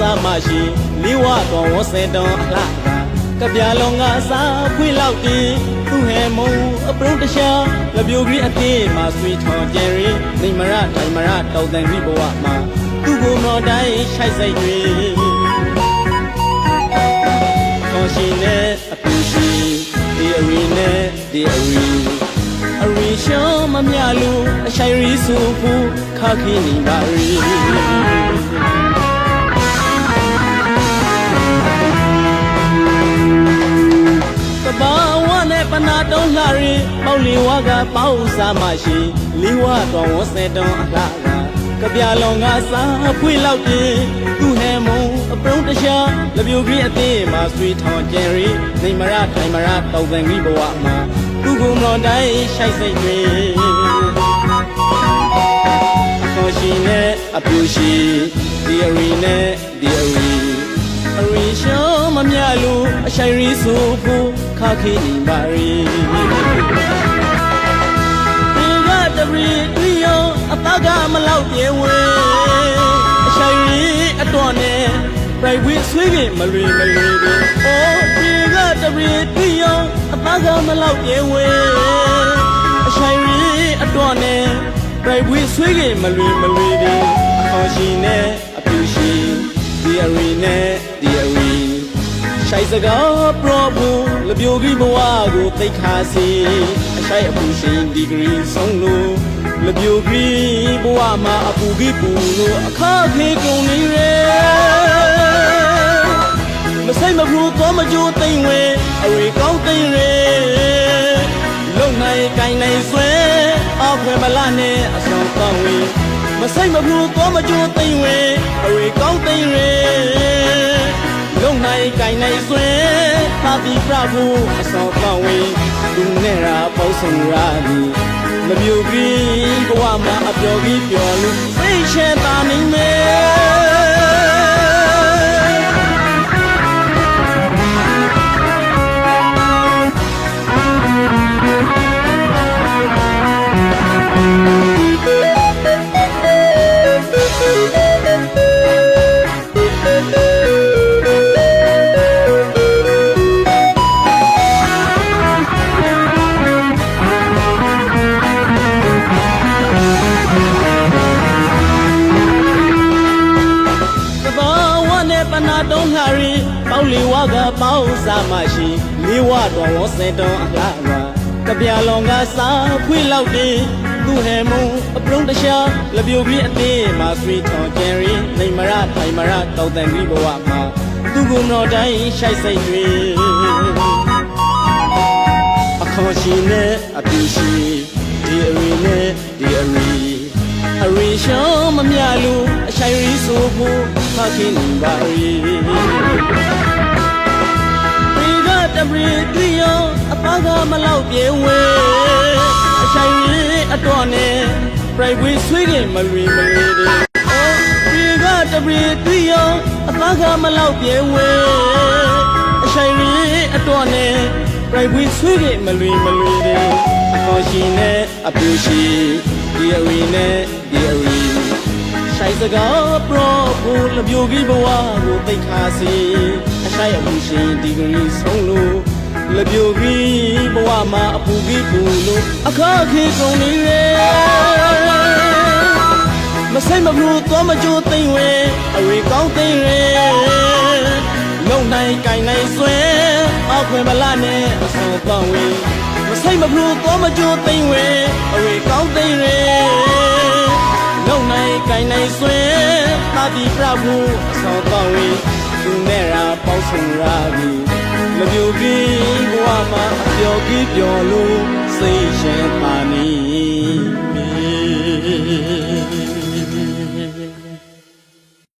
စာမရှိလေးဝတော်ဝဆဲတော်အလားကပြလုံးကစားဖွေးလောက်တီသူဟဲမုံအပရုံတရှာလပြိုကြီးအသေးမှာဆွေထော်ကျယ်ရီနေမရတိုင်မရတောက်တန်ကြီးဘဝမှာသူ့ကိုမော်တိုင်းရှိုက်စိတ်တွေခေါ်ရှိနေအပူရှိဒီအရီနဲ့ဒီအရီရှောမမြလူအရှိုင်ရီစုဖို့ခါခင်းနေပါရီဘာဝနဲ့ပနာတုံးလှရီပေါလီဝါကပေါစားမရှိလီဝါတော်ဝဆဲတုံးအလားကပြလုံးကစားဖွေးလောက်တင်သူဟဲမုံအပရုံတရှာလပြိုကြီးအသေးမှာဆွေထော်ကျယ်ရီနေမရထိုင်မရတောက်တန်ကြီးဘဝမှာသူ့ကိုမော်တိုင်းရှိုက်စိတ်တွေခေါ်ရှိနေအပြူရှိဒီအရီနဲ့ဒီအရီရှောမမြလူအရှိုင်ရီစုဖို့ခါခင်းနေပါရီဒီကတပရီတွေ့ရောအသားကမလောက်ပြေဝဲအရှိုင်ရီအတွက်နဲ့ပြိုင်ဝေးဆွေးခင်မလွေဒီအိုးဒီကတပရီတွေ့ရောအသားကမလောက်ပြေဝဲအရှိုင်ရီအတွက်နဲ့ပြိုင်ဝေးဆွေးခင်မလွေဒီခေါ်ရှိနေအပြူရှိဒီအရီနဲ့ဒီအရီရှိုက်စကားပရောဘူးလပြိုကြီးဘဝကိုသိခါစီအရှိုက်အပူရှင်ဒီဂရီဆုံးလို့လပြိုကြီးဘဝမှာအပူကြီးပူလို့အခါခေကုန်နေရဲမဆိုင်မဘူးတော့မကြိုးသိမ့်ဝဲအဝေကောင်းသိမ့်ရဲလုံနိုင်ကိုင်းနိုင်ဆွဲအခွင့်မလာနဲ့အဆောင်ကောင်းဝေးမဆိုင်မဘူးတော့မကြိုးသိမ့်ဝဲအဝေကောင်းသိမ့်ရဲလုံနိုင်ကိုင်းနိုင်ဆွဲသာတိပြဖို့အစောကောင်းဝေးသူနဲ့ရာပေါ့ဆုံးရာဒီမပြူပြီးဘဝမှာအပျော်ကြီးပျော်လို့စိတ်ရှည်တာနေမယ်တုံးလှရီပေါလီဝါကပေါစားမရှိလေးဝတော်ဝဆဲတော်အလားကပြလုံးကစားဖွေးလောက်တင်သူဟဲမုံအပရုံတရှာလပြိုကြီးအသေးမှာဆွေထော်ကျယ်ရီနေမရထိုင်မရတောက်တန်ကြီးဘဝမှာသူ့ကိုမော်တိုင်းရှိုက်စိတ်တွေအခေါ်ရှိနေအပြူရှိဒီအရီနဲ့ဒီအရီရှောမမြလူအရှိုင်ရီဆိုဖို့ခါခင်းနေပါရီဒီကတပရီတွေ့ရောအသားကမလောက်ပြေဝဲအရှိုင်ရီအတွက်နဲ့ပြိုင်ဝေးဆွေးခင်မလွေဒီကတပရီတွေ့ရောအသားကမလောက်ပြေဝဲအရှိုင်ရီအတွက်နဲ့ပြိုင်ဝေးဆွေးခင်မလွေအခေါ်ရှိနေအပြူရှိဒီအရီနဲ့ဒီအရီရှိုက်စကားပရောဘူးလပြိုကြီးဘဝကိုသိခါစီအရှိုက်အမှုရှင်ဒီဂရီဆုံးလို့လပြိုကြီးဘဝမှာအပူကြီးပူလို့အခါခေကုန်နေရဲမဆိုင်မဘူးတော့မကြိုးသိမ့်ဝဲအဝေကောင်းသိမ့်ရဲလုံနိုင်ကိုင်းနိုင်ဆွဲအခွင့်မလာနဲ့အဆောင်ကောင်းဝေးမဆိုင်မဘူးတော့မကြိုးသိမ့်ဝဲအဝေကောင်းသိမ့်ရဲလုံနိုင်ကိုင်းနိုင်ဆွဲသာတိပြဖို့အစောကောင်းဝေးသူနဲ့ရာပေါင်းဆုံရာပြီမပြူပြီးဘဝမှာအပျော်ကြီးပျော်လို့စိတ်ရှင်ပါနေ